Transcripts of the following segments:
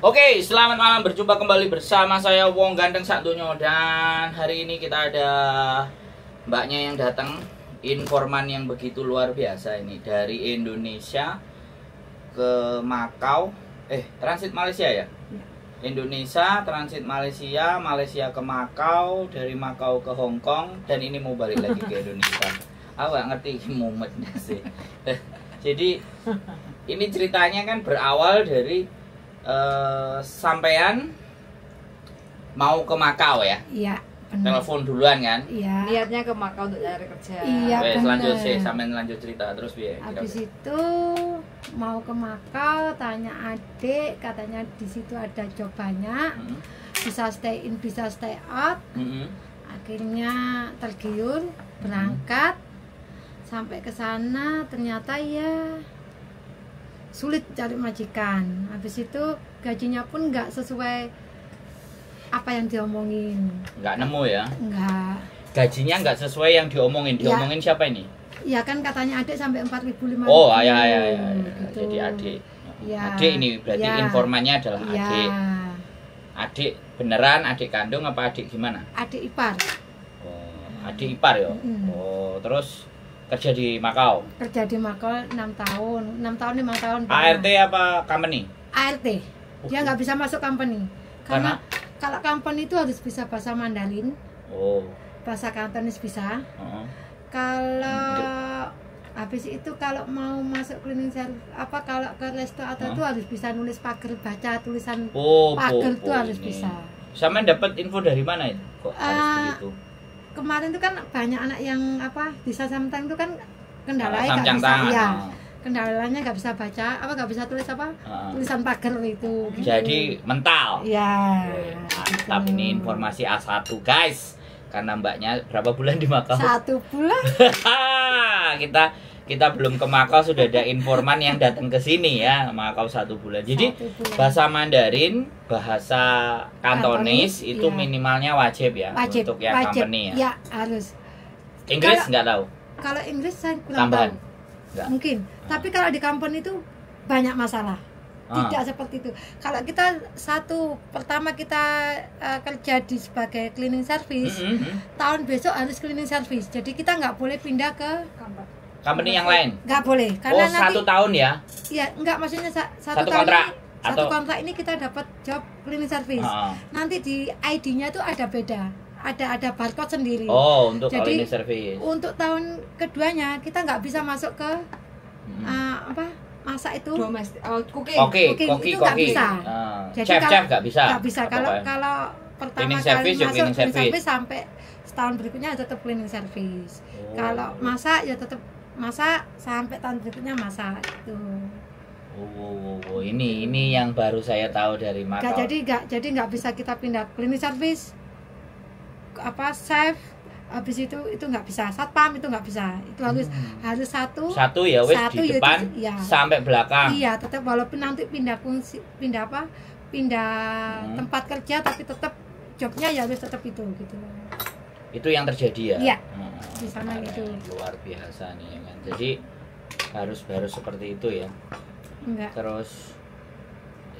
Oke, selamat malam, berjumpa kembali bersama saya Wong Ganteng Sakdonya. Dan hari ini kita ada mbaknya yang datang, informan yang begitu luar biasa ini, dari Indonesia ke Makau, transit Malaysia ya? Indonesia, transit Malaysia, Malaysia ke Makau, dari Makau ke Hong Kong, dan ini mau balik lagi ke Indonesia. Aku gak ngerti momennya sih. Jadi ini ceritanya kan berawal dari sampean mau ke Makau ya? Iya. Telepon duluan kan? Iya. Niatnya ke Makau untuk cari kerja. Iya, Wes, bener. lanjut sih, sampean lanjut cerita terus biar. Habis itu mau ke Makau, tanya adik, katanya di situ ada job banyak, bisa stay in, bisa stay out. Akhirnya tergiur, berangkat, sampai ke sana ternyata ya sulit cari majikan. Habis itu gajinya pun nggak sesuai apa yang diomongin. Nggak nemu ya? Nggak. Gajinya nggak sesuai yang diomongin. Diomongin siapa ini? Ya kan katanya adik sampai 4.500. Oh, ya. Gitu. Jadi adik. Ya. Adik ini berarti Ya. informannya adalah Ya. adik. Adik beneran adik kandung apa adik gimana? Adik ipar. Oh, adik ipar ya. Oh, terus kerja di Makau. Kerja di Makau 6 tahun. 6 tahun 5 tahun. ART apa company? ART. Dia nggak bisa masuk company. Karena? Kalau company itu harus bisa bahasa Mandarin, Oh. bahasa Kantonis bisa. Heeh. Kalau habis itu kalau mau masuk cleaning service kalau ke resto atau itu harus bisa nulis pagar, baca tulisan pagar itu harus ini. bisa. Sama dapat info dari mana itu? Kok harus begitu? Kemarin itu kan banyak anak yang di Samtang itu kan kendalanya nggak bisa, tangan. ya kendalanya nggak bisa baca, nggak bisa tulis tulisan pagar itu. Gitu. Jadi mental. Ya. Mantap, ini informasi A1 guys. Karena mbaknya berapa bulan di Makau? 1 bulan. kita belum ke Makau sudah ada informan yang datang ke sini ya, Makau 1 bulan. Jadi 1 bulan. bahasa Mandarin, bahasa Kantonis itu iya. minimalnya wajib ya Wajib, untuk yang company ya. Ya harus. Inggris nggak tahu. Kalau Inggris saya kurang Tambahan. tahu. Nggak. Mungkin. Tapi kalau di company itu banyak masalah. Tidak seperti itu. Kalau kita pertama kita kerja sebagai cleaning service, tahun besok harus cleaning service. Jadi kita nggak boleh pindah ke Company yang lain. Nggak boleh. Karena nanti 1 tahun ya? Iya, enggak, maksudnya Satu tahun kontrak, ini, satu kontrak ini kita dapat job cleaning service. Nanti di ID-nya tuh ada beda. Ada barcode sendiri. Oh, untuk Jadi, cleaning service. Untuk tahun keduanya kita nggak bisa masuk ke masak itu. Domestik, cooking. Koki, itu nggak bisa. Jadi Chef nggak bisa. Nggak bisa. Kalau pertama Cleaning kali service, masuk cleaning cleaning service. service sampai setahun berikutnya tetap cleaning service. Oh. Kalau masak ya tetap masak sampai tahun berikutnya masak itu. Oh, ini yang baru saya tahu dari Makau. Jadi nggak bisa kita pindah cleaning service, chef, habis itu nggak bisa, satpam itu nggak bisa, itu harus satu ya wes di depan ya. Sampai belakang. Iya, tetap walaupun nanti pindah tempat kerja, tapi tetap jobnya ya harus tetap itu gitu. Itu yang terjadi ya. Iya. Di sana itu luar biasa nih ya kan. Jadi harus seperti itu ya. enggak. Terus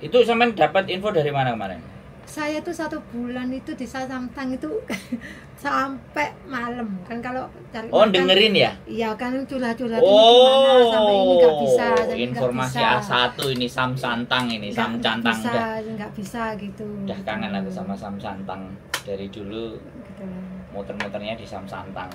itu sampean dapat info dari mana kemarin? Saya tuh 1 bulan itu di Samtang itu sampai malam kan, kalau cari makan, dengerin ya? Iya kan, curhat-curhat ini gimana sampai ini nggak bisa. Informasi A1 ini Sam Santang ini, Sam Cantang nggak bisa gitu. Udah kangen aku sama Sam Santang dari dulu. Gitu. Muter-muternya di Sam Santang.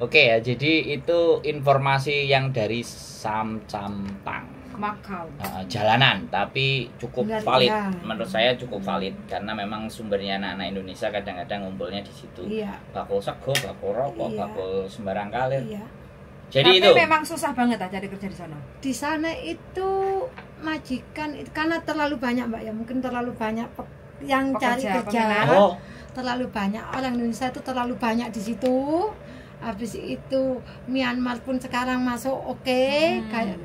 Oke ya, jadi itu informasi yang dari Sam Santang. Makau. Jalanan, tapi cukup valid. Ya. Menurut saya cukup valid karena memang sumbernya anak-anak Indonesia kadang-kadang ngumpulnya di situ. Iya. Bakul sego, bakul rokok, Iya. bakul sembarang kalir. Iya. Jadi Tapi itu memang susah banget cari kerja di sana. Di sana itu majikan itu karena terlalu banyak Mbak ya, mungkin terlalu banyak yang cari kerja. Terlalu banyak orang Indonesia itu terlalu banyak di situ. Habis itu Myanmar pun sekarang masuk kayak.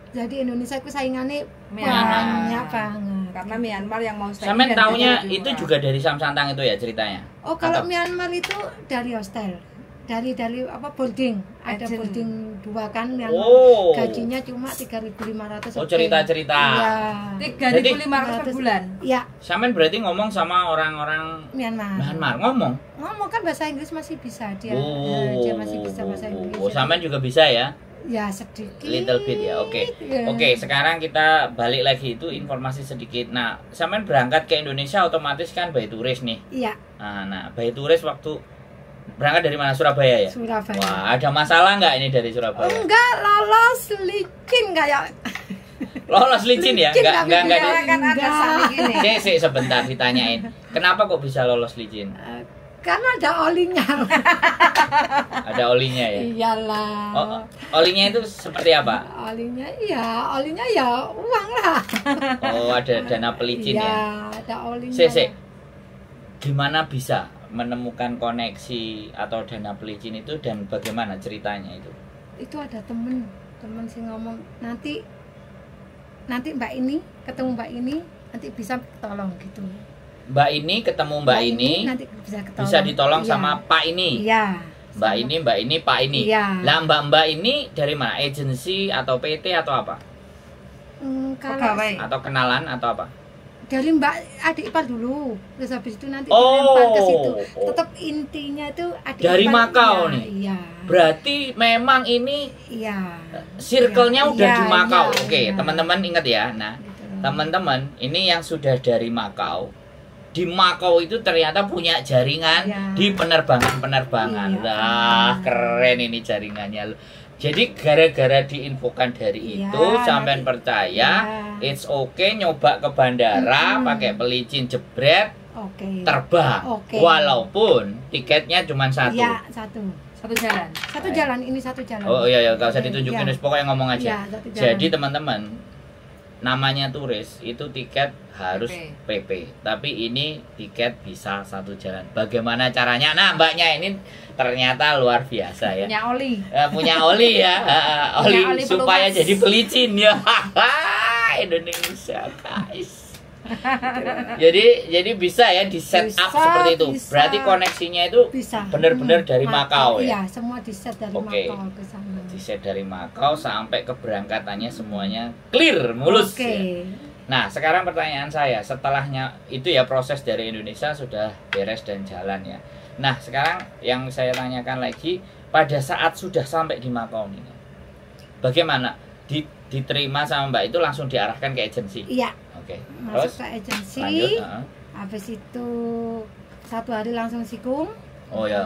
Jadi Indonesia itu saingannya banyak banget. Karena Myanmar yang mau stay. Sampean taunya itu juga dari Sam Santang itu ya ceritanya? Oh, kalau Myanmar itu dari hostel. dari apa boarding, ada Agent. boarding 2 kan yang Oh. gajinya cuma 3.500. Oh, cerita-cerita. Iya. 3.500 per bulan. Iya, Sampean berarti ngomong sama orang-orang Myanmar. Myanmar, ngomong. Ngomong kan bahasa Inggris masih bisa dia. Oh. Dia masih bisa bahasa Inggris. Oh, sampean juga bisa ya? Ya sedikit. Little bit ya. Oke. Ya. Oke, sekarang kita balik lagi itu informasi sedikit. Nah, sampean berangkat ke Indonesia otomatis kan by turis nih. Iya, Nah, by turis waktu berangkat dari mana? Surabaya ya? Surabaya. Wah, ada masalah nggak ini dari Surabaya? Enggak lolos licin kayak Lolos licin ya? Licin Enggak, tapi enggak. dia- Kan ada Enggak. samping gini. Sik, sebentar ditanyain. Kenapa kok bisa lolos licin? karena ada olinya. Ada olinya ya? Iyalah. Oh, olinya itu seperti apa? Olinya ya uang lah. Oh, ada dana pelicin ya? Iya, ada olinya. Sik. Gimana bisa menemukan koneksi atau dana pelicin itu dan bagaimana ceritanya itu? Itu ada temen sih ngomong nanti Mbak ini ketemu Mbak ini nanti bisa tolong gitu. Mbak ini ketemu Mbak ini nanti bisa ketolong. bisa ditolong Iya. sama Pak ini. Iya. Mbak ini, Pak ini. Iya. Lah Mbak ini dari mana? Agensi atau PT atau apa? Kalau Pegawai. Atau kenalan atau apa? dari Mbak adik ipar dulu, terus habis itu nanti Oh. dilempar ke situ. Tetap intinya itu adik Dari ipar. Makau Iya, nih? Iya. Berarti memang ini Iya. circle-nya Iya, udah iya, di Makau. iya, Oke, iya. teman-teman ingat ya. Nah, Gitu. teman-teman, ini yang sudah dari Makau. Di Makau itu ternyata punya jaringan Iya. di penerbangan-penerbangan. Iya. Lah, keren ini jaringannya. Jadi gara-gara diinfokan dari Iya. itu sampean percaya, Iya. it's okay nyoba ke bandara pakai pelicin jebret Oke. terbang. Oke. Walaupun tiketnya cuma satu. Iya, satu. Satu jalan. Satu jalan, ini satu jalan. Oh iya ya, nggak usah Oke, ditunjukin, iya. wis, pokoknya ngomong aja. Iya, satu jalan. Jadi teman-teman, namanya turis itu tiket harus PP. Tapi ini tiket bisa satu jalan. Bagaimana caranya? Nah, mbaknya ini ternyata luar biasa ya. Punya oli. Punya oli ya, oli, Punya oli supaya pelumas. jadi pelicin ya. Indonesia guys. jadi bisa ya di set up Bisa, seperti itu. bisa. Berarti koneksinya itu Bisa. benar-benar dari Makau ya. Iya, semua di set dari Oke. Makau ke sana. Di set dari Makau sampai keberangkatannya semuanya clear, mulus. Oke. Ya. Nah, sekarang pertanyaan saya, setelahnya itu ya proses dari Indonesia sudah beres dan jalan ya. Nah, sekarang yang saya tanyakan lagi, pada saat sudah sampai di Makau nih, bagaimana? Diterima sama Mbak itu langsung diarahkan ke agensi? Iya, Oke. masuk Terus ke agensi. lanjut. Habis itu 1 hari langsung sikung. Oh ya.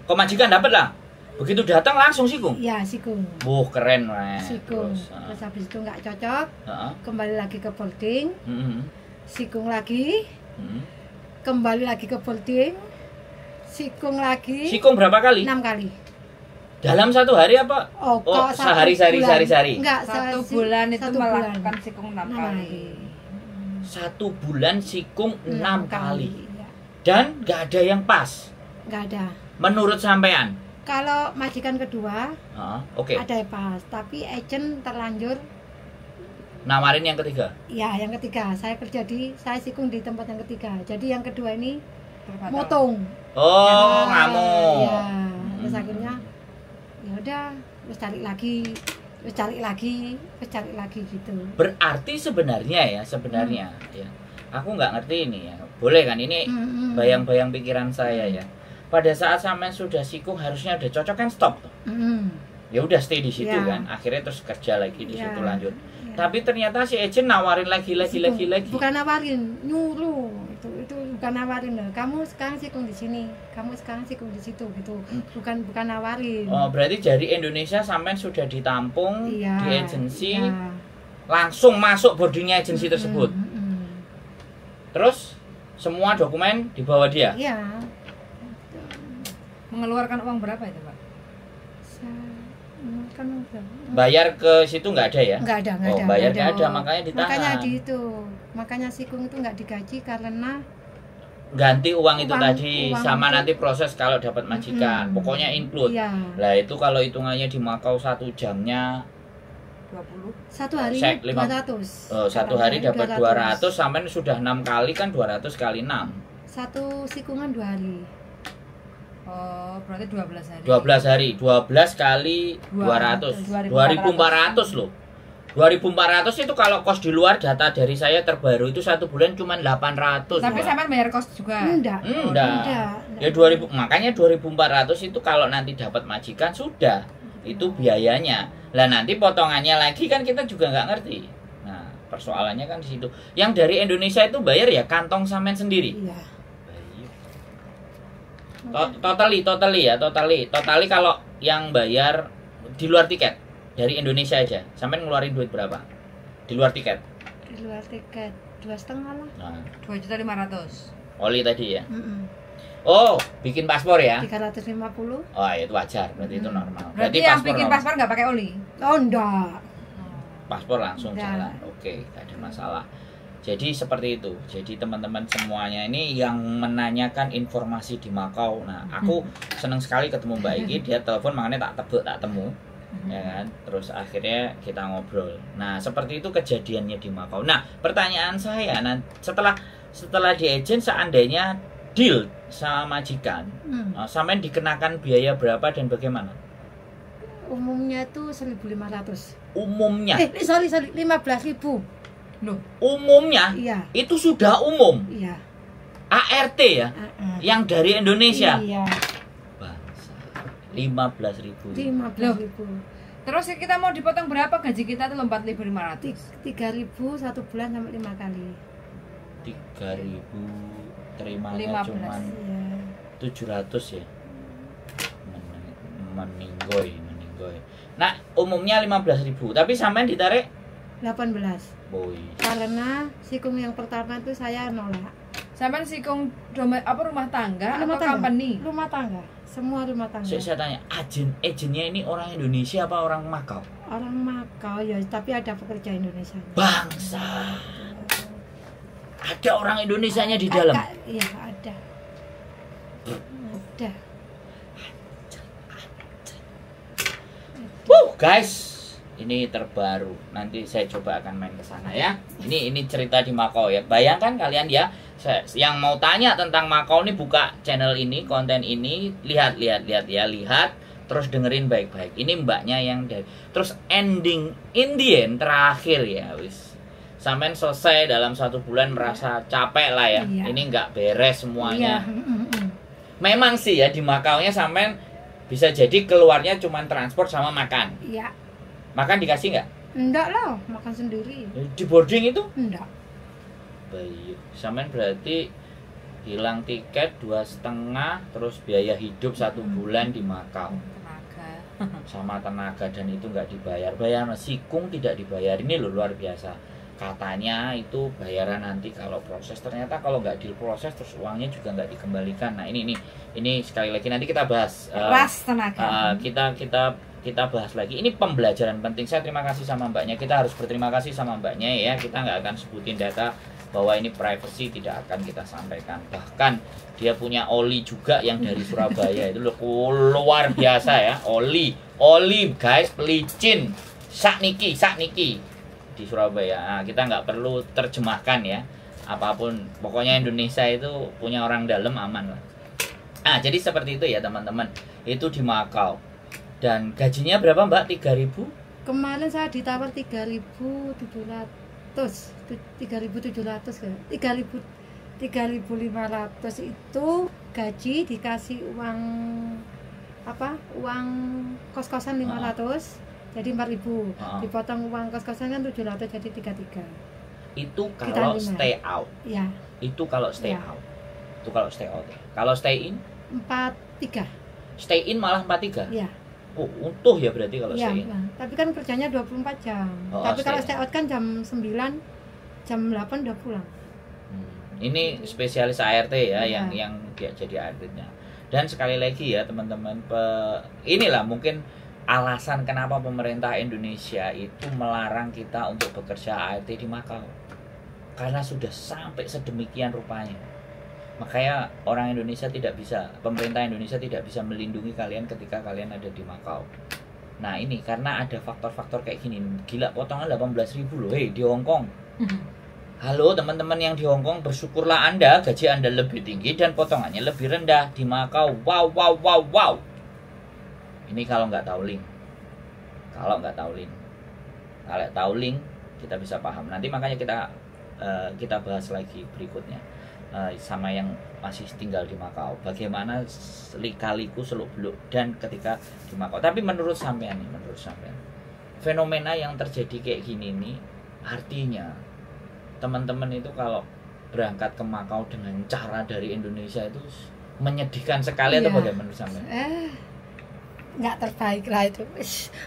Kok majikan dapat lah? Begitu datang langsung sikung? Iya, sikung. Keren weh. Sikung. Terus, Terus habis itu nggak cocok, heeh. kembali lagi ke boarding, sikung lagi, Mm-mm. kembali lagi ke boarding, sikung lagi. Sikung berapa kali? 6 kali. Dalam satu hari apa? Oh, Oh, kok satu sehari-hari, bulan. sehari-hari. Enggak, Satu bulan itu satu bulan. melakukan sikung 6 6 kali. Satu bulan sikung 6 kali. Iya. Dan nggak ada yang pas. Nggak ada. Menurut sampean? Kalau majikan kedua Oke. ada yang pas, tapi agent terlanjur. Nawarin yang ketiga. Ya, yang ketiga saya saya sikung di tempat yang ketiga. Jadi yang kedua ini Terbatal. motong. Oh, Ya, ngamuk. Ya, terus Hmm. akhirnya ya udah, terus cari lagi gitu. Berarti sebenarnya ya, ya. Aku nggak ngerti ini ya. Boleh kan ini Mm-mm. bayang-bayang pikiran saya ya. Pada saat sampean sudah sikung harusnya udah cocok kan stop tuh. Mm-mm. Ya udah stay di situ Ya. kan. Akhirnya terus kerja lagi di Ya. situ lanjut. Ya. Tapi ternyata si agent nawarin lagi. Bukan nawarin, nyuruh. Itu bukan nawarin loh. Kamu sekarang sikung di sini, kamu sekarang sikung di situ gitu. Bukan nawarin. Oh, berarti dari Indonesia sampean sudah ditampung Iya, di agensi, iya. langsung masuk boardingnya agensi tersebut. Mm-mm. Terus semua dokumen dibawa dia. Iya. Mengeluarkan uang berapa itu, Pak? Kan udah. Bayar ke situ nggak ada ya? Nggak ada. Oh, bayar nggak ada, makanya ditahan. Makanya sikung itu nggak digaji karena Ganti uang itu Uang- tadi uang sama itu- nanti proses kalau dapat majikan. Mm-mm. Pokoknya include. iya, Lah itu kalau hitungannya di Makau 1 jamnya 20. 1 hari Sek, 200. 1 hari dapat 200, sampean sudah 6 kali kan 200 kali 6. Satu sikungan 2 hari. Oh, berarti 12 hari. 12 hari, 12 kali 200. 2400 loh. 2400 itu kalau kos di luar, data dari saya terbaru itu 1 bulan cuma 800. Tapi sampean bayar kos juga? Enggak. Ya 2000, makanya 2400 itu kalau nanti dapat majikan sudah. Itu biayanya. Lah nanti potongannya lagi kan kita juga nggak ngerti. Nah, persoalannya kan di situ. Yang dari Indonesia itu bayar ya kantong sampean sendiri. Iya. Totally kalau yang bayar di luar tiket dari Indonesia aja, sampai ngeluarin duit berapa? Di luar tiket? Di luar tiket 2,5 lah. Nah, 2.500.000. oli tadi ya. Oh, bikin paspor ya? 350. Oh, itu wajar, berarti itu normal. Berarti yang bikin paspor nggak pakai oli? Oh, enggak. Paspor langsung Enggak. jalan. Oke, gak ada masalah. Jadi seperti itu. Jadi teman-teman semuanya ini yang menanyakan informasi di Makau. Nah, aku seneng sekali ketemu Mbak Iki. Dia telepon, makanya tak temu. Ya kan, terus akhirnya kita ngobrol. Nah, seperti itu kejadiannya di Makau. Nah, pertanyaan saya, setelah di agent, seandainya deal sama majikan, sampean dikenakan biaya berapa dan bagaimana? Umumnya itu 1.500. Umumnya? Sorry 15.000. Loh, Umumnya? Iya. Itu sudah umum. Iya. ART ya? Yang dari Indonesia? Iya. 15.000. 15.000. terus kita mau dipotong berapa gaji kita tuh 4.500? 3.000 1 bulan sampai 5 kali. 3.000 terimanya 15. cuma Iya. 700 ya. Meninggoy. Nah, umumnya 15.000, tapi sampean ditarik 18. boy. Karena sikung yang pertama itu saya nolak. Sampean sikung rumah tangga Rumah atau tangga. company? Rumah tangga. Semua rumah tangga. Saya tanya, agennya ini orang Indonesia apa orang Makau? Orang Makau ya, tapi ada pekerja Indonesia. Bangsa. Ada orang Indonesianya di dalam. Iya, ada. Ada. Guys, ini terbaru. Nanti saya coba akan main ke sana ya. Ini cerita di Makau ya. Bayangkan kalian ya, yang mau tanya tentang Makau nih, buka channel ini, konten ini, lihat ya, terus dengerin baik-baik. Ini mbaknya yang dari. Terus ending Indian terakhir ya, wis. Sampai selesai dalam 1 bulan merasa capek lah ya. Iya. Ini nggak beres semuanya. Iya. Memang sih ya di Makaunya sampai bisa jadi keluarnya cuma transport sama makan. Iya. Makan dikasih nggak? Enggak lah, makan sendiri. Di boarding itu? Enggak. Baik, sampean berarti hilang tiket 2,5, terus biaya hidup 1 bulan di Makau Tenaga. sama tenaga, dan itu nggak dibayar. Bayaran sikung tidak dibayar, ini loh luar biasa. Katanya itu bayaran nanti kalau proses, ternyata kalau nggak diproses terus uangnya juga nggak dikembalikan. Nah ini sekali lagi nanti kita bahas. Ras tenaga. Kita bahas lagi. Ini pembelajaran penting. Saya terima kasih sama mbaknya. Kita harus berterima kasih sama mbaknya ya. Kita nggak akan sebutin data bahwa ini privacy, tidak akan kita sampaikan. Bahkan dia punya oli juga yang dari Surabaya itu loh, luar biasa ya. Oli guys, pelicin sakniki di Surabaya. Nah, kita nggak perlu terjemahkan ya. Apapun, pokoknya Indonesia itu punya orang dalam aman lah. Nah, jadi seperti itu ya teman-teman. Itu di Makau. Dan gajinya berapa Mbak? 3.000? Kemarin saya ditawar 3.700. 3.700 kan? 3.500 itu gaji, dikasih uang uang kos-kosan 500. Jadi 4.000. Dipotong uang kos-kosan kan 700, jadi 33. Itu kalau stay out. Iya. Itu kalau stay out. Itu kalau stay out. Kalau stay in? 43. Stay in malah 43? Iya. Oh, utuh ya berarti kalau stay in. Nah, tapi kan kerjanya 24 jam. Tapi kalau stay out kan jam 9, jam 8 udah pulang. Ini spesialis ART ya, yang dia jadi ART-nya. Dan sekali lagi ya teman-teman, inilah mungkin alasan kenapa pemerintah Indonesia itu melarang kita untuk bekerja ART di Makau. Karena sudah sampai sedemikian rupanya. Makanya orang Indonesia tidak bisa, pemerintah Indonesia tidak bisa melindungi kalian ketika kalian ada di Makau. Nah ini karena ada faktor-faktor kayak gini. Gila, potongan 18.000 loh, di Hong Kong. Halo teman-teman yang di Hong Kong, bersyukurlah Anda, gaji Anda lebih tinggi dan potongannya lebih rendah di Macau. Wow, wow, wow, wow. Ini kalau nggak tahu link. Kalau nggak tahu link. Kalau tahu link, kita bisa paham. Nanti makanya kita bahas lagi berikutnya. Sama yang masih tinggal di Macau. Bagaimana lika-liku seluk-beluk dan ketika di Macau. Tapi menurut sampean, fenomena yang terjadi kayak gini nih, artinya teman-teman itu kalau berangkat ke Macau dengan cara dari Indonesia itu menyedihkan sekali atau bagaimana menurut sampean? Nggak terbaik lah itu.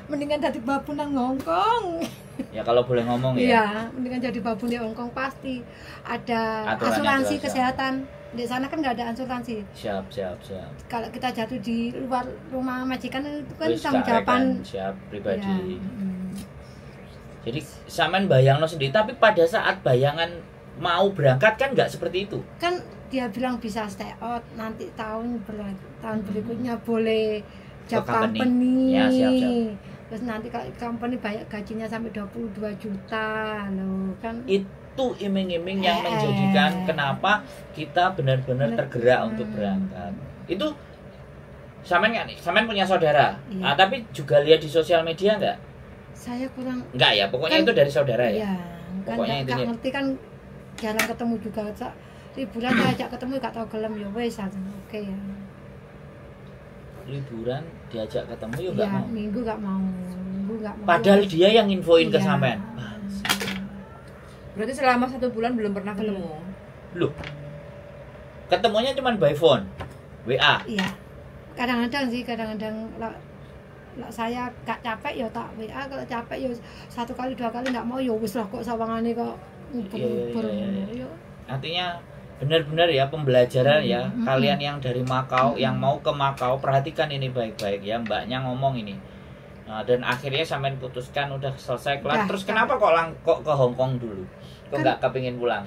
Mendingan jadi babu nang Hongkong. Ya kalau boleh ngomong ya. Iya, mendingan jadi babu di Hongkong, pasti ada asuransi kesehatan. Di sana kan nggak ada asuransi. Siap. Kalau kita jatuh di luar rumah majikan itu kan Wis, tanggung jawaban siap pribadi. Ya. Jadi sampean bayangno sendiri, tapi pada saat bayangan mau berangkat kan nggak seperti itu. Kan dia bilang bisa stay out, nanti tahun berikutnya boleh job company. Ya, siap. Terus nanti company banyak gajinya sampai 22 juta loh kan. Itu iming-iming yang menjadikan kenapa kita benar-benar tergerak untuk berangkat. Itu sampean punya saudara, Iya. Tapi juga lihat di sosial media nggak? Saya kurang Enggak ya, pokoknya kan, itu dari saudara ya. Iya, kan Pokoknya nggak intinya. ngerti kan, jarang ketemu juga. Liburan saya ajak ketemu gak tahu gelem ya wes oke ya. Liburan diajak ketemu ya Iya, nggak mau. minggu nggak mau. Padahal dia yang infoin ke Iya. sampean. Berarti selama 1 bulan belum pernah ketemu. Loh. Ketemunya cuma by phone, WA. Iya. Kadang-kadang saya gak capek ya tak WA, kalau capek ya 1 kali 2 kali nggak mau ya wis lah kok sawangane kok nguber-nguber. Iya. Artinya benar-benar ya pembelajaran ya. Kalian yang dari Macau, yang mau ke Macau, perhatikan ini baik-baik ya. Mbaknya ngomong ini. Nah, dan akhirnya sampean putuskan udah selesai kelas. Terus kenapa kok ke Hong Kong dulu? Kok nggak kepingin pulang?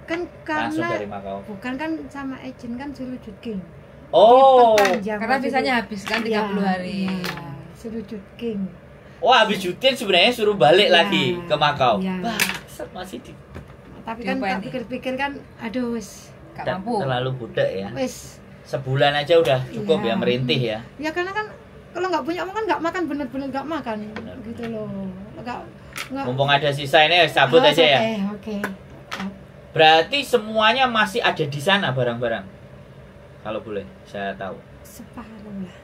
Kan Langsung karena dari Macau. bukan kan sama agent kan suruh King. Oh. Karena visanya habis kan 30 hari. Iya, suruh King. Oh, habis syuting sebenarnya suruh balik Iya. lagi ke Macau. Iya. Wah, masih di Tapi kan Diapain tak nih? pikir-pikir kan aduh wis Gak mampu. terlalu budak ya. wis Sebulan aja udah cukup Iya. ya merintih ya. ya karena kan kalau nggak punya uang kan nggak makan, bener-bener nggak makan Bener. gitu loh. Nggak Mumpung ada sisa ini cabut aja ya. Oke. Berarti semuanya masih ada di sana barang-barang. Kalau boleh saya tahu. Separuh lah.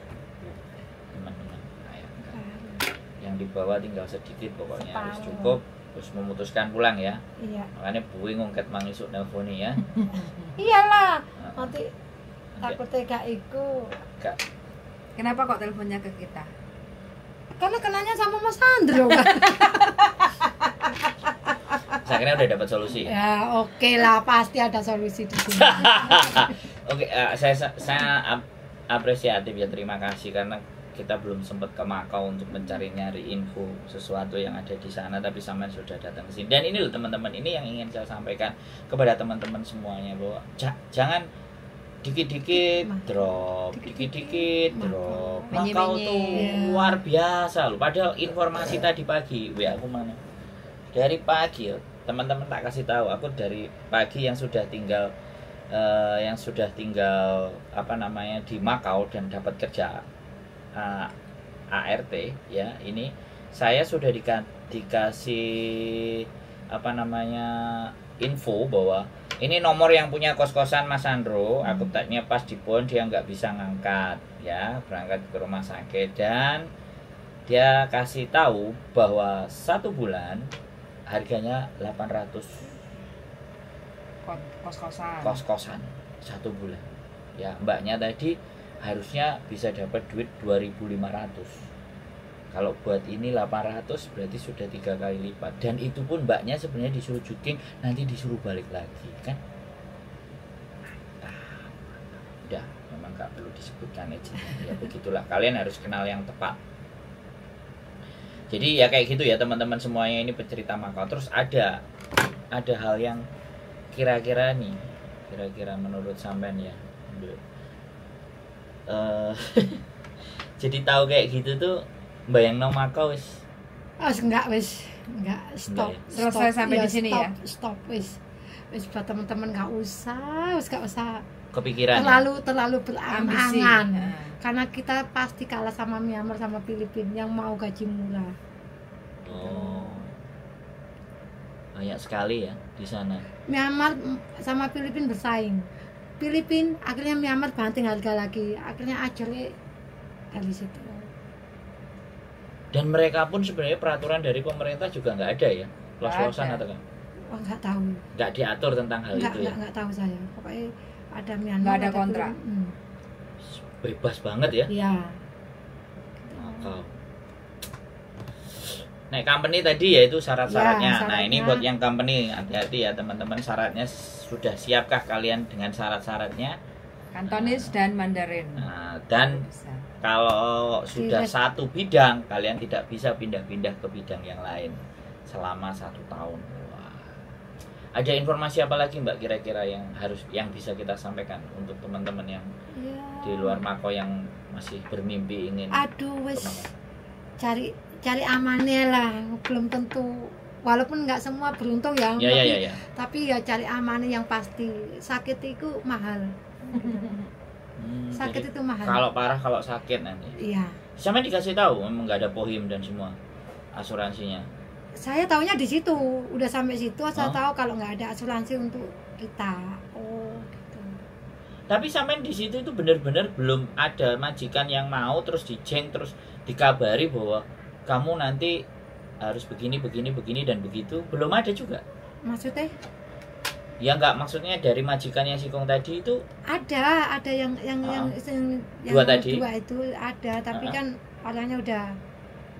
Teman-teman. Nah, ya. Separuh. Yang dibawa tinggal sedikit pokoknya harus Separuh. cukup. Terus memutuskan pulang ya. Iya. Makanya bingung ket mangisuk nelponi ya. Iyalah. Nah, Nanti takutnya gak iku. Kak, Kenapa kok teleponnya ke kita? Karena kenanya sama Mas Andro kan. saya kira udah dapat solusi. Ya oke lah, pasti ada solusi di sini. Oke, saya apresiatif ya, terima kasih karena kita belum sempat ke Macau untuk nyari info sesuatu yang ada di sana, tapi sampean sudah datang ke sini. Dan ini loh teman-teman, ini yang ingin saya sampaikan kepada teman-teman semuanya bahwa jangan dikit-dikit drop, dikit-dikit drop. Macau tuh luar biasa loh. Padahal informasi tadi pagi, aku mana? Dari pagi, teman-teman tak kasih tahu, aku dari pagi yang sudah tinggal apa namanya di Macau dan dapat kerja ART ya, ini saya sudah dikasih apa namanya info bahwa ini nomor yang punya kos-kosan Mas Andro. Aku tanya pas di pon dia nggak bisa ngangkat ya, berangkat ke rumah sakit, dan dia kasih tahu bahwa 1 bulan harganya 800 kos-kosan 1 bulan ya. Mbaknya tadi harusnya bisa dapat duit 2.500. Kalau buat ini 800 berarti sudah 3 kali lipat, dan itu pun mbaknya sebenarnya disuruh syuting, nanti disuruh balik lagi kan. Udah, memang gak perlu disebutkan aja ya, begitulah, kalian harus kenal yang tepat. Jadi ya kayak gitu ya teman-teman semuanya, ini pencerita Macau. Terus ada hal yang kira-kira menurut sampean ya, jadi tahu kayak gitu tuh bayang no Macau wis enggak wis, enggak stop. Enggak ya? Selesai sampai di sini stop, ya? Stop wis. Wis buat teman-teman enggak usah Kepikiran. terlalu Ambisi. berangan-angan. Nah. Karena kita pasti kalah sama Myanmar sama Filipina yang mau gaji murah. Oh. Banyak sekali ya di sana. Myanmar sama Filipina bersaing. Filipina akhirnya Myanmar banting harga lagi. Akhirnya ajarnya dari situ. Dan mereka pun sebenarnya peraturan dari pemerintah juga nggak ada ya, los-losan Nggak ada. atau kan? Oh, enggak tahu. Nggak diatur tentang hal itu ya. Enggak tahu saya. Pokoknya ada Myanmar. Nggak ada kontrak. Bebas banget ya. Iya. Makau. Nah, company tadi ya itu syarat-syaratnya. Ya, Nah, ini syaratnya. buat yang company hati-hati ya teman-teman, syaratnya sudah siapkah kalian dengan syarat-syaratnya? Kantonis dan Mandarin. Nah, dan Bisa. kalau sudah Tidak. satu bidang, kalian tidak bisa pindah-pindah ke bidang yang lain selama 1 tahun. Wah. Ada informasi apa lagi Mbak kira-kira yang bisa kita sampaikan untuk teman-teman yang Iya. di luar Mako yang masih bermimpi ingin Aduh ke wis Mako? cari amannya lah, belum tentu walaupun nggak semua beruntung ya, Ya. tapi ya cari amannya yang pasti. Sakit itu mahal. Sakit Jadi itu mahal. kalau parah, kalau sakit nanti. Iya. Sama dikasih tahu memang nggak ada pohim dan semua asuransinya. Saya taunya di situ, udah sampai situ saya Oh. tahu kalau nggak ada asuransi untuk kita. Oh, gitu. Tapi sampai di situ itu benar-benar belum ada majikan yang mau terus dijeng terus dikabari bahwa kamu nanti harus begini dan begitu, belum ada juga. Maksudnya Ya nggak, maksudnya dari majikannya Sikong tadi itu ada yang Dua tadi? dua itu ada, tapi Ah. kan orangnya udah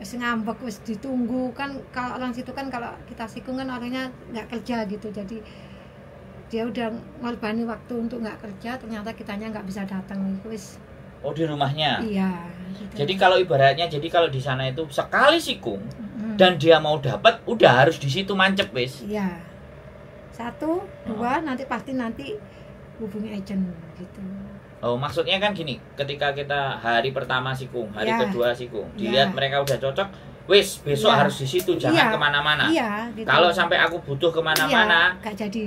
wis ngambek, wis ditunggu kan. Kalau orang situ kan, kalau kita Sikung kan orangnya nggak kerja gitu, jadi dia udah ngorbanin waktu untuk nggak kerja, ternyata kitanya nggak bisa datang wis. oh di rumahnya. Iya gitu. Jadi kalau ibaratnya, jadi kalau di sana itu sekali Sikung Mm-mm. dan dia mau dapat udah harus di situ mancep wis. iya, 1, 2 nanti pasti hubungi agent gitu. Oh, maksudnya kan gini, ketika kita hari pertama Sikung, hari Ya. kedua Sikung, Ya. dilihat mereka udah cocok, wis besok Ya. harus di situ, jangan Iya. kemana-mana. Iya gitu. Kalau sampai aku butuh kemana-mana, iya, nggak jadi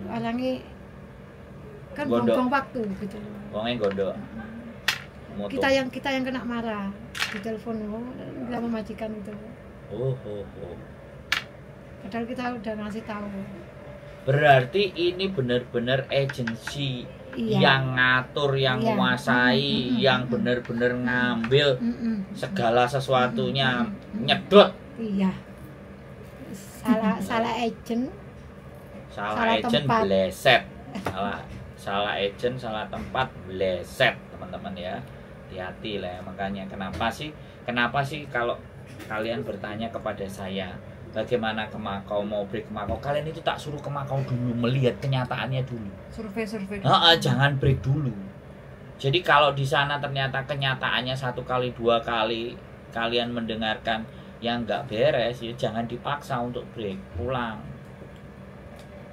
orangnya kan Gondok. buang-buang waktu gitu. wongnya gondok. Moto. Kita yang kena marah di telepon, nggak memajikan itu. Oh. Padahal kita udah ngasih tahu. Berarti ini benar-benar agensi Iya. yang ngatur, yang Iya. menguasai, yang benar-benar ngambil Mm-mm. segala sesuatunya, nyedot. Iya. Salah agent. Salah Salah agent tempat. bleset. Salah agent, salah tempat bleset, teman-teman ya. Hati-hati lah ya. Makanya kenapa sih kalau kalian bertanya kepada saya bagaimana ke Makau, mau break ke Makau, kalian itu tak suruh ke Makau dulu, melihat kenyataannya dulu. Survei. Jangan break dulu. Jadi kalau di sana ternyata kenyataannya 1 kali 2 kali kalian mendengarkan yang nggak beres, ya jangan dipaksa untuk break, pulang.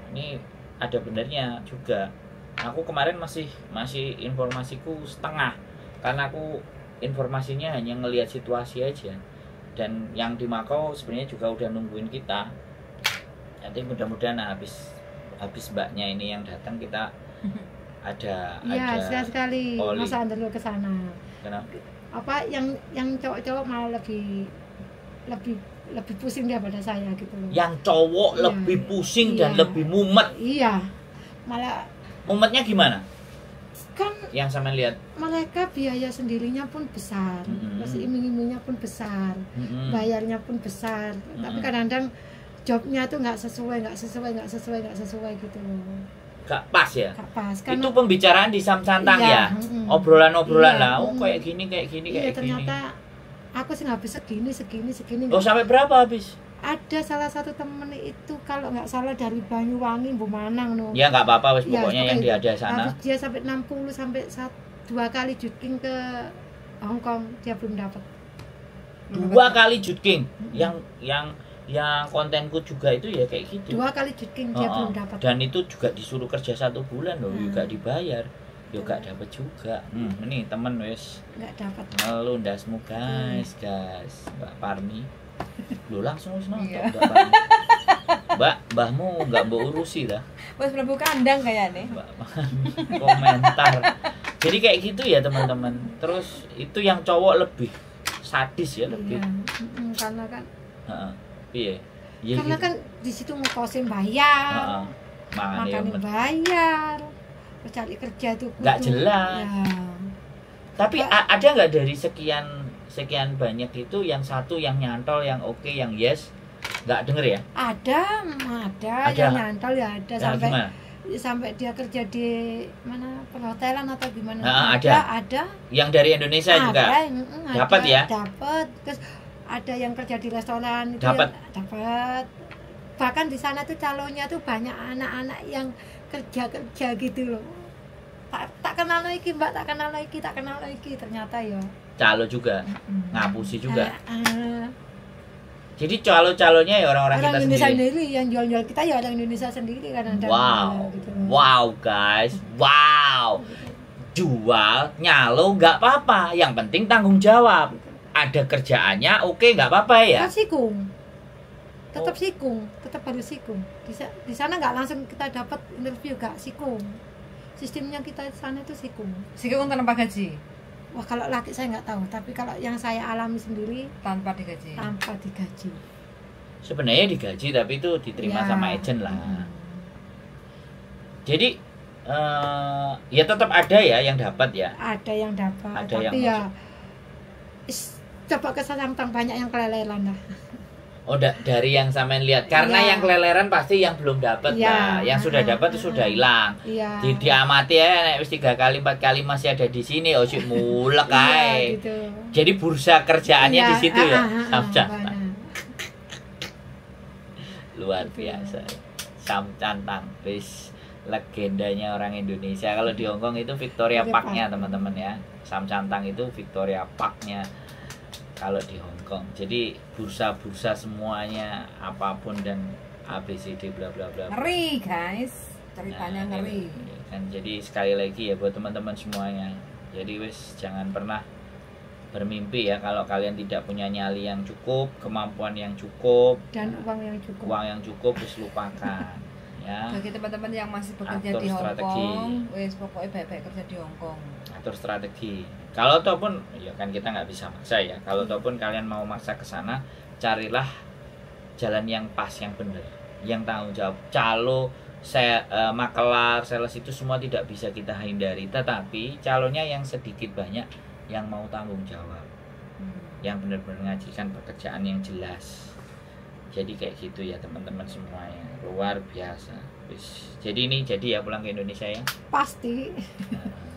Ini ada benernya juga. Aku kemarin masih informasiku setengah, karena aku informasinya hanya ngelihat situasi aja. Dan yang di Makau sebenarnya juga udah nungguin kita. Nanti mudah-mudahan habis mbaknya ini yang datang, kita ada Iya, sekali Oli. masa dulu ke sana. Kenapa? Apa yang cowok-cowok malah lebih pusing daripada saya gitu loh. Yang cowok Iya. lebih pusing dan Iya. lebih mumet. Iya. Malah Mumetnya gimana? kan Yang sama lihat. mereka biaya sendirinya pun besar, terus iming-imingnya pun besar, bayarnya pun besar, tapi kadang-kadang jobnya tuh nggak sesuai gitu loh, Gak pas ya. nggak pas Itu pembicaraan di Samsantang Iya, ya. Obrolan-obrolan Iya, lah. Oh kayak gini kayak gini. ternyata aku sih habis segini. Oh sampai berapa habis? Ada salah satu temen itu kalau nggak salah dari Banyuwangi, Bumanang no. Ya nggak apa-apa wis, Iya, pokoknya yang pokoknya dia ada sana. Habis dia sampai 60 sampai 2 kali juking ke Hong Kong, dia belum dapat. 2 kali jutking. Yang kontenku juga itu ya kayak gitu. 2 kali juking dia belum dapat. Dan itu juga disuruh kerja 1 bulan loh, juga dibayar. Yo gak dapat juga. Ini temen wis Nggak dapat. ngelundasmu guys, Mbak Parmi. Lu langsung wis nonton. Iya. Mbahmu enggak mbok urusi lah. Wes mlebu kandang kayaknya. Komentar. Jadi kayak gitu ya teman-teman. Terus itu yang cowok lebih sadis ya, lebih. Iya. Karena kan Heeh. Piye? Ya, karena gitu. kan di situ ngekosin bayar. Makan bayar. Terus cari kerja tuh Nggak jelas. Ya. Tapi ada nggak dari sekian banyak itu yang satu yang nyantol, yang oke, yang yes? Nggak denger ya? Ada yang nyantol ya ada Ya, sampai dia kerja di mana perhotelan atau gimana. Ada. Yang dari Indonesia juga. Dapat ya? Dapat. Terus ada yang kerja di restoran itu dapat. Bahkan di sana tuh calonnya tuh banyak anak-anak yang kerja gitu loh. Tak kenal lagi Mbak, tak kenal lagi ternyata ya. Calo juga, ngapusi juga. Jadi calo-calonya ya orang-orang kita Indonesia sendiri. Yang jual-jual kita ya orang Indonesia sendiri kan ada. Gitu. Wow guys, wow. Jual, nyalo nggak apa-apa, yang penting tanggung jawab. Ada kerjaannya, oke nggak apa-apa ya. Sikung. Tetap sikung, tetap harus sikung. Di sana nggak langsung kita dapat interview, nggak sikung. Sistemnya kita di sana itu sikung. Sikung tanpa gaji. Wah kalau laki saya nggak tahu, tapi kalau yang saya alami sendiri tanpa digaji. Sebenarnya digaji tapi itu diterima sama agent lah. Jadi ya tetap ada ya yang dapat ya. Ada yang dapat. Ada tapi yang coba kesantang banyak yang keleleran lah. Oh, dari yang sampean lihat karena yang keleleran pasti yang belum dapat lah. Yang sudah dapat itu sudah hilang. Diamati ya nek wis 3 kali 4 kali masih ada di sini oh sik mulek kae. Gitu. Jadi bursa kerjaannya di situ ya. Luar biasa. Sam Cantang wis legendanya orang Indonesia. Kalau di Hongkong itu Victoria Park-nya teman-teman ya. Sam Cantang itu Victoria Park-nya. Kalau di Hongkong, jadi bursa-bursa semuanya apapun dan ABCD bla bla bla. Ngeri guys, ceritanya ngeri. Kan jadi sekali lagi ya buat teman-teman semuanya. Jadi wes jangan pernah bermimpi ya kalau kalian tidak punya nyali yang cukup, kemampuan yang cukup, dan uang yang cukup. Uang yang cukup wes lupakan. Ya. Bagi teman-teman yang masih bekerja di Hongkong, wes pokoknya baik-baik kerja di Hongkong. Atur strategi. Kalau ataupun ya kan kita nggak bisa maksa ya. Kalau ataupun kalian mau maksa ke sana, carilah jalan yang pas, yang benar, yang tanggung jawab. Calo, makelar, sales itu semua tidak bisa kita hindari. Tetapi calonnya yang sedikit banyak, yang mau tanggung jawab, yang benar-benar ngajikan pekerjaan yang jelas. Jadi kayak gitu ya teman-teman semuanya, luar biasa. Jadi ini jadi ya pulang ke Indonesia ya. Pasti.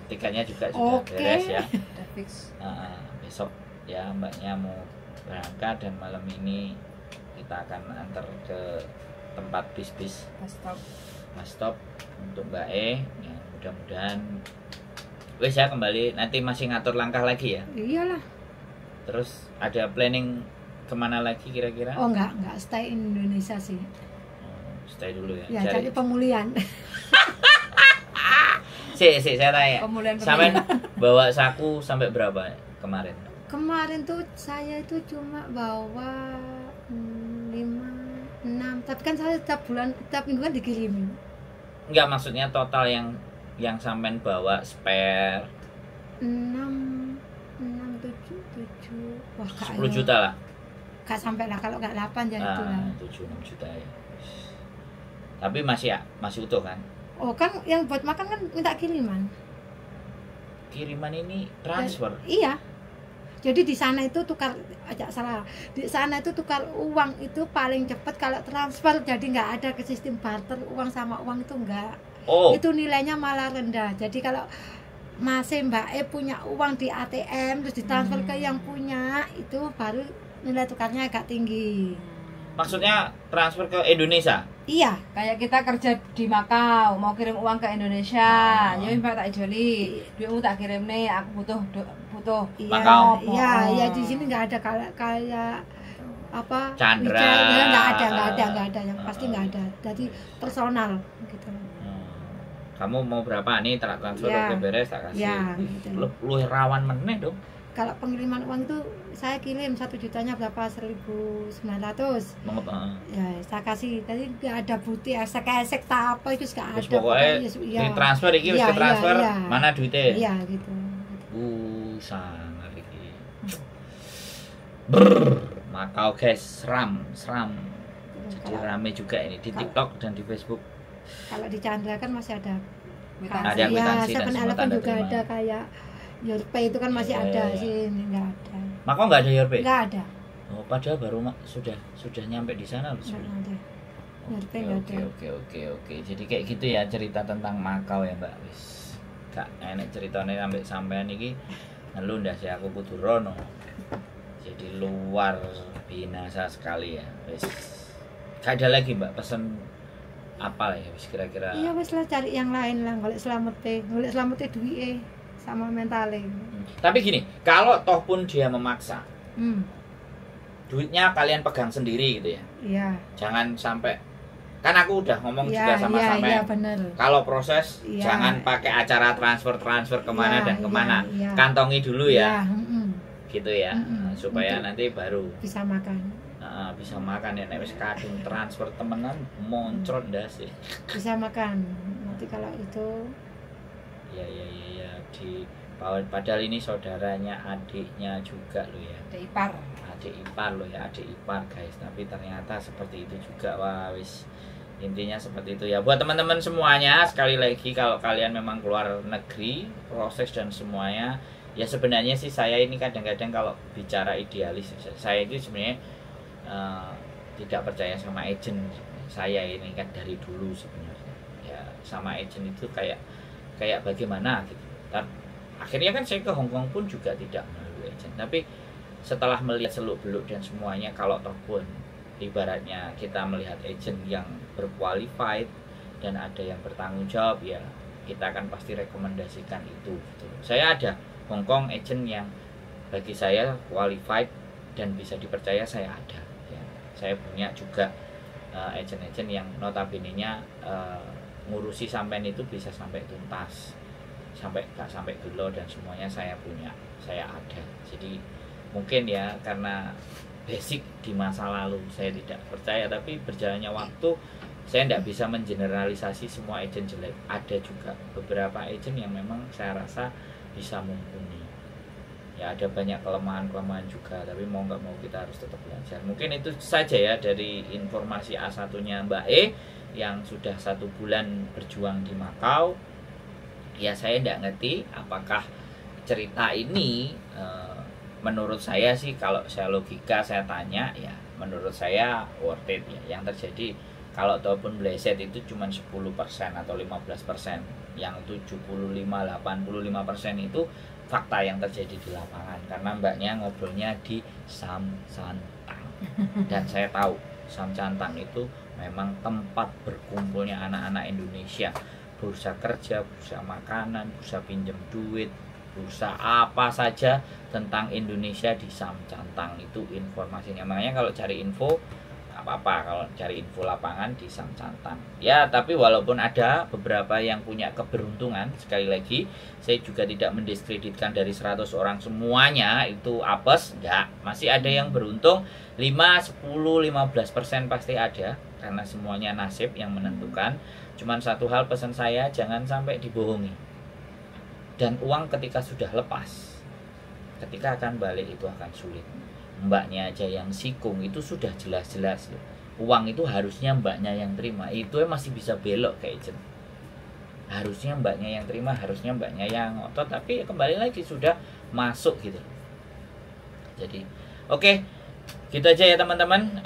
Tiketnya juga sudah beres ya. Udah fix. Besok ya mbaknya mau berangkat dan malam ini kita akan antar ke tempat bis stop untuk Mbak E. Ya, mudah-mudahan wes ya kembali nanti masih ngatur langkah lagi ya. Iyalah. Terus ada planning kemana lagi kira-kira? Oh enggak stay in Indonesia sih. Stay dulu ya. Ya cari pemulihan. Saya tanya. Pemulihan. Sampai bawa saku sampai berapa kemarin? Kemarin tuh saya itu cuma bawa 5, 6. Tapi kan saya tiap minggu kan dikirimin. Enggak, maksudnya total yang sampean bawa spare 6, 7. Wah, 10 juta lah. Gak sampai lah, kalau gak 8 ya itu lah. 7-6 juta ya. Tapi masih utuh kan? Oh kan yang buat makan kan minta kiriman. Kiriman ini transfer. Iya. Jadi di sana itu Di sana itu tukar uang itu paling cepat kalau transfer. Jadi nggak ada ke sistem barter uang sama uang itu nggak. Oh. Itu nilainya malah rendah. Jadi kalau masih Mbak E punya uang di ATM terus ditransfer ke yang punya, itu baru nilai tukarnya agak tinggi. Maksudnya transfer ke Indonesia? Iya. Kayak kita kerja di Makau, mau kirim uang ke Indonesia, ya Mbak tak joli, duitmu tak kirim nih, aku butuh. Makau. Iya, di sini nggak ada kayak apa? Chandra. Nggak ada, yang pasti nggak ada. Jadi personal gitu. Kamu mau berapa nih transfer ke beres tak kasih. Ya, gitu. Lu rawan meneh dong. kalau pengiriman uang itu saya kirim 1 jutanya berapa 1.900. Ya saya kasih tadi nggak ada bukti esek tak apa itu nggak ada. Pokoknya transfer iki wis transfer mana duitnya? Iya gitu. Sangat iki. Makau guys, seram. Jadi rame juga ini di TikTok dan di Facebook. Kalau di Chandra kan masih ada ada kwitansi ya, dan semua tanda juga terima. ada kayak Yorpay itu kan masih ada sih, ini nggak ada. Makau nggak ada Yorpay? Nggak ada. Oh, padahal baru sudah nyampe di sana loh. Nggak ada. Yorpay nggak ada. Oke. Jadi kayak gitu ya cerita tentang Makau ya Mbak. Wis gak enek ceritanya sampean iki ngelu ndak sih aku kudu rono. Jadi luar binasa sekali ya. Wis. Gak ada lagi Mbak pesan apa ya wis kira-kira. Iya wis lah cari yang lain lah, golek selamat duwike sama mentale. Tapi gini, kalau toh pun dia memaksa. Duitnya kalian pegang sendiri gitu ya. Iya. Jangan sampai kan aku udah ngomong juga sama sampean. Iya bener. Kalau proses jangan pakai acara transfer kemana dan kemana. Kantongi dulu ya. Gitu ya. Supaya nanti baru bisa makan. Bisa makan ya, nek wis kadung transfer temenan moncrot ndas sih. Bisa makan. Nanti kalau itu ya padahal ini saudaranya adiknya juga lo ya. Adik ipar guys, tapi ternyata seperti itu juga. Wah wis intinya seperti itu ya buat teman-teman semuanya. Sekali lagi kalau kalian memang keluar negeri proses dan semuanya ya sebenarnya sih saya ini kadang-kadang kalau bicara idealis saya itu sebenarnya tidak percaya sama agent. Saya ini kan dari dulu sebenarnya ya sama agent itu kayak bagaimana gitu. Dan akhirnya kan saya ke Hong Kong pun juga tidak melalui agent. Tapi setelah melihat seluk-beluk dan semuanya, kalau toh pun ibaratnya kita melihat agent yang berqualified dan ada yang bertanggung jawab ya kita akan pasti rekomendasikan itu gitu. Saya ada Hong Kong agent yang bagi saya qualified dan bisa dipercaya, saya ada ya. Saya punya juga agent-agent yang notabene-nya ngurusi sampean itu bisa sampai tuntas, gak sampai gelo dan semuanya saya punya, saya ada. Jadi mungkin ya karena basic di masa lalu saya tidak percaya, tapi berjalannya waktu saya tidak bisa mengeneralisasi semua agent jelek. Ada juga beberapa agent yang memang saya rasa bisa mumpuni. Ya ada banyak kelemahan juga, tapi mau nggak mau kita harus tetap belajar. Mungkin itu saja ya dari informasi A1-nya Mbak E yang sudah 1 bulan berjuang di Makau. Ya saya tidak ngerti apakah cerita ini menurut saya sih, kalau saya logika saya tanya ya menurut saya worth it ya. Yang terjadi kalau ataupun bleset itu cuma 10% atau 15%, yang 75-85% itu fakta yang terjadi di lapangan, karena mbaknya ngobrolnya di Samcantang dan saya tahu Samcantang itu memang tempat berkumpulnya anak-anak Indonesia, bursa kerja, bursa makanan, bursa pinjam duit, bursa apa saja tentang Indonesia di Samcantang itu informasinya. Makanya kalau cari info apa-apa, kalau cari info lapangan di Samcantang ya. Tapi walaupun ada beberapa yang punya keberuntungan, sekali lagi saya juga tidak mendiskreditkan dari 100 orang semuanya itu apes, enggak, masih ada yang beruntung 5, 10, 15% pasti ada, karena semuanya nasib yang menentukan. Cuman satu hal pesan saya, jangan sampai dibohongi. Dan uang ketika sudah lepas, ketika akan balik itu akan sulit. Mbaknya aja yang sikung itu sudah jelas-jelas loh. Uang itu harusnya mbaknya yang terima, itu masih bisa belok kayak agent. Harusnya mbaknya yang terima, harusnya mbaknya yang ngotot, tapi ya kembali lagi sudah masuk gitu. Jadi oke, gitu aja ya teman-teman.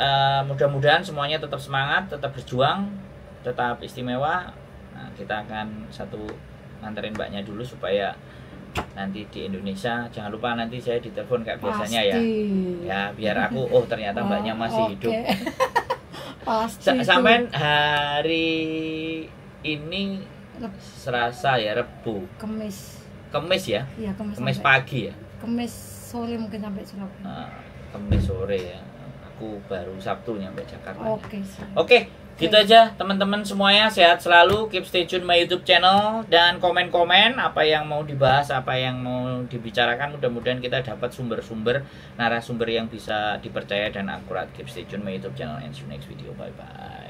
Mudah-mudahan semuanya tetap semangat, tetap berjuang, tetap istimewa. Nah, kita akan nganterin mbaknya dulu supaya nanti di Indonesia jangan lupa nanti saya ditelepon kayak biasanya ya biar aku ternyata mbaknya masih hidup. Pasti. Sampai hari ini Selasa ya, Rebu, Kemis ya? Iya, Kemis pagi ya? Kemis sore mungkin sampai Surabaya. Kemis sore ya. Aku baru Sabtu nyampe Jakarta. Oke. Gitu aja teman-teman semuanya, sehat selalu, keep stay tune my YouTube channel, dan komen-komen apa yang mau dibahas, apa yang mau dibicarakan. Mudah-mudahan kita dapat sumber-sumber narasumber yang bisa dipercaya dan akurat. Keep stay tune my YouTube channel and see you next video. Bye bye.